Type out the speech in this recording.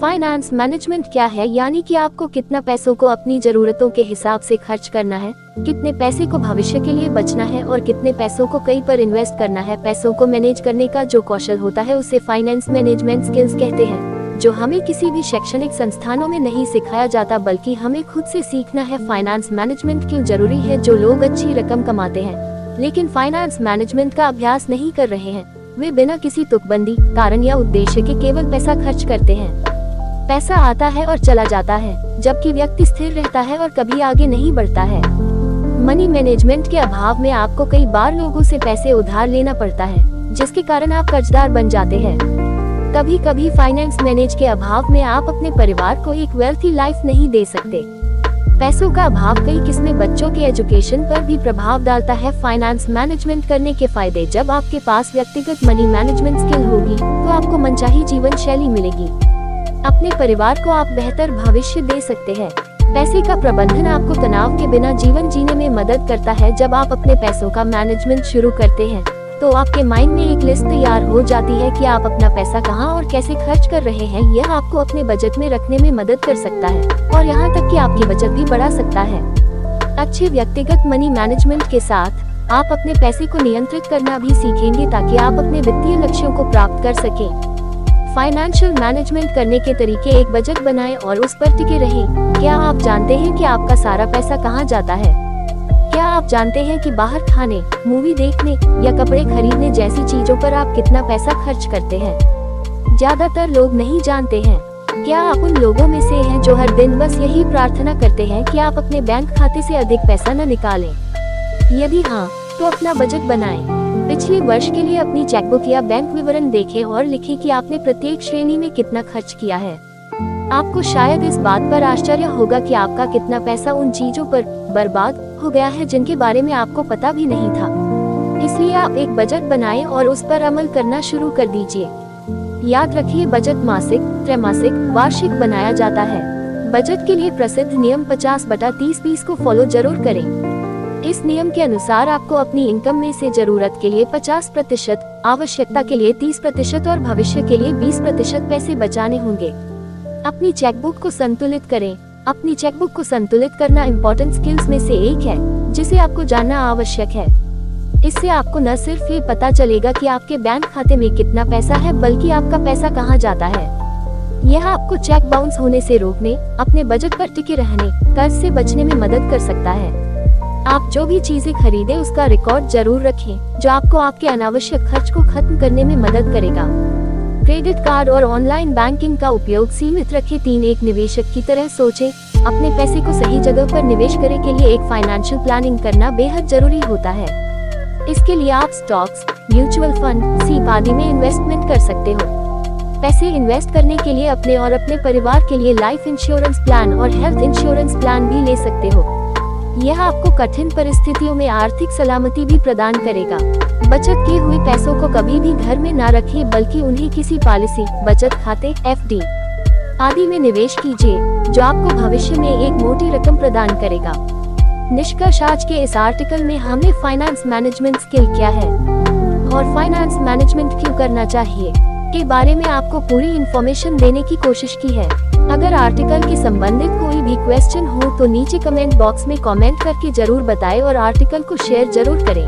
Finance management क्या है? यानी कि आपको कितना पैसों को अपनी जरूरतों के हिसाब से खर्च करना है, कितने पैसे को भविष्य के लिए बचना है और कितने पैसों को कहीं पर इन्वेस्ट करना है। पैसों को मैनेज करने का जो कौशल होता है उसे फाइनेंस मैनेजमेंट स्किल्स कहते हैं, जो हमें किसी भी शैक्षणिक संस्थानों में नहीं सिखाया जाता बल्कि हमें खुद से सीखना है। फाइनेंस मैनेजमेंट क्यों जरूरी है? जो लोग अच्छी रकम कमाते हैं लेकिन फाइनेंस मैनेजमेंट का अभ्यास नहीं कर रहे हैं, वे बिना किसी तुकबंदी, कारण या उद्देश्य के केवल पैसा खर्च करते हैं। पैसा आता है और चला जाता है, जबकि व्यक्ति स्थिर रहता है और कभी आगे नहीं बढ़ता है। मनी मैनेजमेंट के अभाव में आपको कई बार लोगों से पैसे उधार लेना पड़ता है, जिसके कारण आप कर्जदार बन जाते हैं। कभी कभी फाइनेंस मैनेज के अभाव में आप अपने परिवार को एक वेल्थी लाइफ नहीं दे सकते। पैसों का अभाव कई किस्में बच्चों के एजुकेशन पर भी प्रभाव डालता है। फाइनेंस मैनेजमेंट करने के फायदे: जब आपके पास व्यक्तिगत मनी मैनेजमेंट स्किल होगी तो आपको मनचाही जीवन शैली मिलेगी। अपने परिवार को आप बेहतर भविष्य दे सकते हैं। पैसे का प्रबंधन आपको तनाव के बिना जीवन जीने में मदद करता है। जब आप अपने पैसों का मैनेजमेंट शुरू करते हैं तो आपके माइंड में एक लिस्ट तैयार हो जाती है कि आप अपना पैसा कहां और कैसे खर्च कर रहे हैं। यह आपको अपने बजट में रखने में मदद कर सकता है और यहां तक कि आपकी बचत भी बढ़ा सकता है। अच्छे व्यक्तिगत मनी मैनेजमेंट के साथ आप अपने पैसे को नियंत्रित करना भी सीखेंगे ताकि आप अपने वित्तीय लक्ष्यों को प्राप्त कर सकें। फाइनेंशियल मैनेजमेंट करने के तरीके: एक बजट बनाएं और उस पर टिके रहें। क्या आप जानते हैं कि आपका सारा पैसा कहां जाता है? क्या आप जानते हैं कि बाहर खाने, मूवी देखने या कपड़े खरीदने जैसी चीजों पर आप कितना पैसा खर्च करते हैं? ज्यादातर लोग नहीं जानते हैं। क्या आप उन लोगों में से हैं जो हर दिन बस यही प्रार्थना करते हैं कि आप अपने बैंक खाते से अधिक पैसा न निकालें? यदि हाँ, तो अपना बजट बनाएं। पिछले वर्ष के लिए अपनी चेकबुक या बैंक विवरण देखें और लिखें कि आपने प्रत्येक श्रेणी में कितना खर्च किया है। आपको शायद इस बात पर आश्चर्य होगा कि आपका कितना पैसा उन चीजों पर बर्बाद हो गया है जिनके बारे में आपको पता भी नहीं था। इसलिए आप एक बजट बनाएं और उस पर अमल करना शुरू कर दीजिए। याद रखिए, बजट मासिक, त्रैमासिक, वार्षिक बनाया जाता है। बजट के लिए प्रसिद्ध नियम 50/30-20 को फॉलो जरूर करें। इस नियम के अनुसार आपको अपनी इनकम में से जरूरत के लिए 50%, आवश्यकता के लिए 30% और भविष्य के लिए 20% पैसे बचाने होंगे। अपनी चेकबुक को संतुलित करें। अपनी चेकबुक को संतुलित करना इम्पोर्टेंट स्किल्स में से एक है जिसे आपको जानना आवश्यक है। इससे आपको न सिर्फ ये पता चलेगा कि आपके बैंक खाते में कितना पैसा है, बल्कि आपका पैसा कहां जाता है। यह आपको चेक बाउंस होने से रोकने, अपने बजट पर टिके रहने, कर्ज से बचने में मदद कर सकता है। आप जो भी चीजें खरीदें उसका रिकॉर्ड जरूर रखें, जो आपको आपके अनावश्यक खर्च को खत्म करने में मदद करेगा। क्रेडिट कार्ड और ऑनलाइन बैंकिंग का उपयोग सीमित रखें। 3 एक निवेशक की तरह सोचें। अपने पैसे को सही जगह पर निवेश करने के लिए एक फाइनेंशियल प्लानिंग करना बेहद जरूरी होता है। इसके लिए आप स्टॉक्स, म्यूचुअल फंड, सीप आदि में इन्वेस्टमेंट कर सकते हो। पैसे इन्वेस्ट करने के लिए अपने और अपने परिवार के लिए लाइफ इंश्योरेंस प्लान और हेल्थ इंश्योरेंस प्लान भी ले सकते हो। यह आपको कठिन परिस्थितियों में आर्थिक सलामती भी प्रदान करेगा। बचत किए हुए पैसों को कभी भी घर में न रखिए, बल्कि उन्हें किसी पॉलिसी, बचत खाते, FD आदि में निवेश कीजिए, जो आपको भविष्य में एक मोटी रकम प्रदान करेगा। निष्कर्ष: आज के इस आर्टिकल में हमने फाइनेंस मैनेजमेंट स्किल क्या है और फाइनेंस मैनेजमेंट क्यों करना चाहिए के बारे में आपको पूरी इन्फॉर्मेशन देने की कोशिश की है। अगर आर्टिकल के संबंधित कोई भी क्वेश्चन हो तो नीचे कमेंट बॉक्स में कमेंट करके जरूर बताएं और आर्टिकल को शेयर जरूर करें।